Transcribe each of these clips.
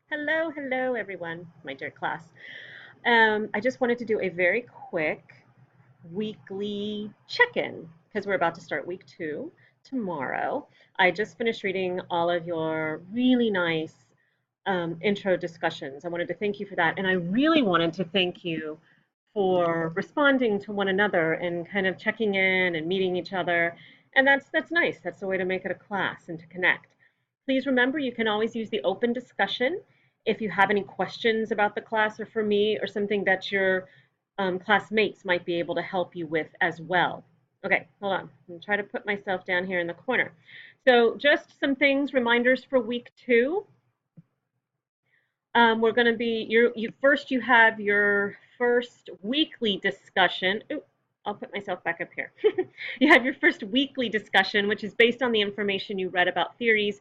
Hello, hello, everyone, my dear class. I just wanted to do a very quick weekly check-in because we're about to start week 2 tomorrow. I just finished reading all of your really nice intro discussions. I wanted to thank you for that, and I really wanted to thank you for responding to one another and kind of checking in and meeting each other. And that's nice. That's the way to make it a class and to connect. Please remember you can always use the open discussion if you have any questions about the class or for me or something that your classmates might be able to help you with as well. Okay, hold on. I'm going to try to put myself down here in the corner. So just some things, reminders for week 2. We're going to be, first you have your first weekly discussion. Ooh, I'll put myself back up here. You have your first weekly discussion, which is based on the information you read about theories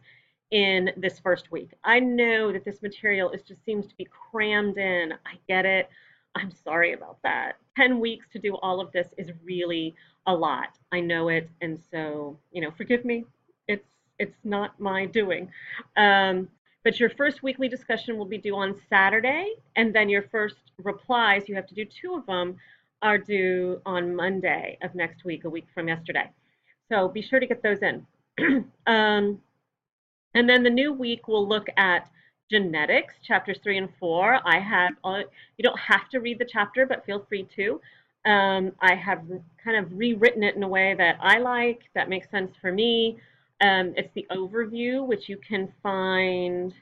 in this first week. I know that this material just seems to be crammed in. I get it. I'm sorry about that. 10 weeks to do all of this is really a lot. I know it, and so, forgive me. It's not my doing. But your first weekly discussion will be due on Saturday, and then your first replies, you have to do 2 of them, are due on Monday of next week, a week from yesterday. So be sure to get those in. um, and then the new week will look at genetics, chapters 3 and 4. You don't have to read the chapter, but feel free to. I have kind of rewritten it in a way that I like, that makes sense for me. It's the overview, which you can find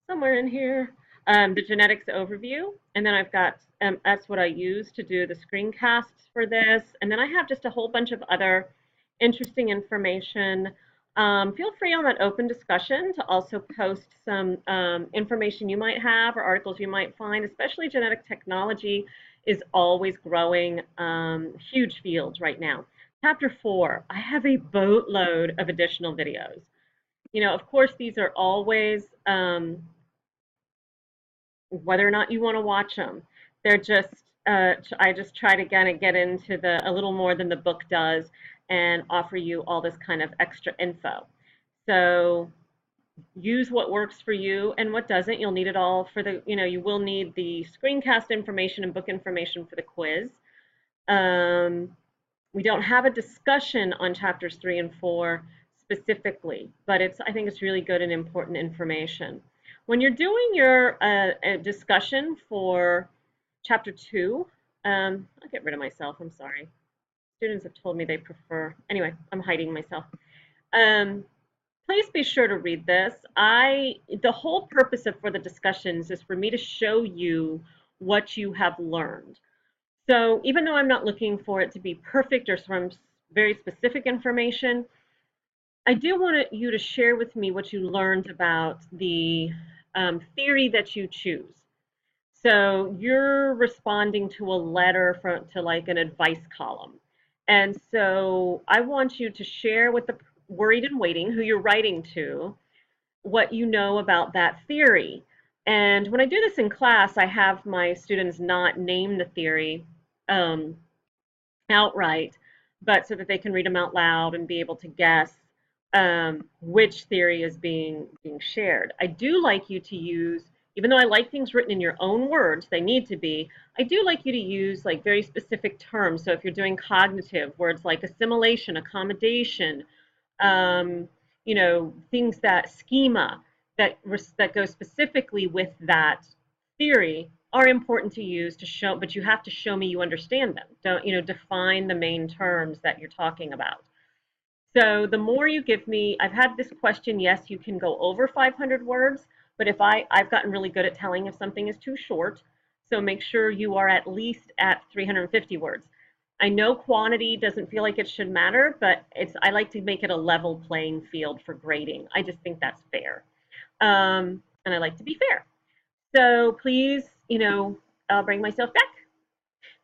somewhere in here. The genetics overview, and then I've got that's what I use to do the screencasts for this, and then I have just a whole bunch of other interesting information. Feel free on that open discussion to also post some information you might have or articles you might find, especially genetic technology is always growing, huge fields right now. Chapter 4, I have a boatload of additional videos. Of course, these are always whether or not you want to watch them. They're just I just try to kind of get into a little more than the book does and offer you all this kind of extra info. So use what works for you and what doesn't. You'll need it all for you will need the screencast information and book information for the quiz. We don't have a discussion on chapters 3 and 4 specifically, but I think it's really good and important information. When you're doing your discussion for chapter 2, I'll get rid of myself, I'm sorry. Students have told me they prefer, anyway, I'm hiding myself. Um, Please be sure to read this. The whole purpose for the discussions is for me to show you what you have learned. So even though I'm not looking for it to be perfect or some very specific information, I do want you to share with me what you learned about the theory that you choose. So you're responding to a letter to like an advice column. And so I want you to share with the worried and waiting, who you're writing to, what you know about that theory. And when I do this in class, I have my students not name the theory um, outright, but so that they can read them out loud and be able to guess which theory is being shared. I do like you to use, even though I like things written in your own words, they need to be, I do like you to use like very specific terms. So if you're doing cognitive, words like assimilation, accommodation, um, things that schema that go specifically with that theory are important to use to show, but you have to show me you understand them. Don't, define the main terms that you're talking about. So the more you give me, I've had this question, yes, you can go over 500 words, but I've gotten really good at telling if something is too short. So make sure you are at least at 350 words. I know quantity doesn't feel like it should matter, but I like to make it a level playing field for grading. I just think that's fair. And I like to be fair. So please, I'll bring myself back.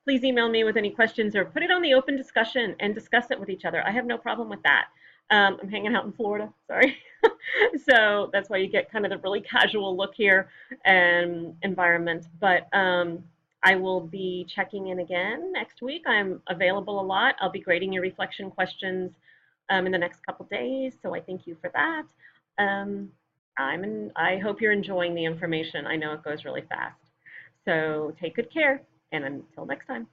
Please email me with any questions or put it on the open discussion and discuss it with each other. I have no problem with that. I'm hanging out in Florida, sorry. So that's why you get kind of the really casual look here and environment. But I will be checking in again next week. I'm available a lot. I'll be grading your reflection questions in the next couple days. So I thank you for that. I hope you're enjoying the information. I know it goes really fast. So take good care, and until next time.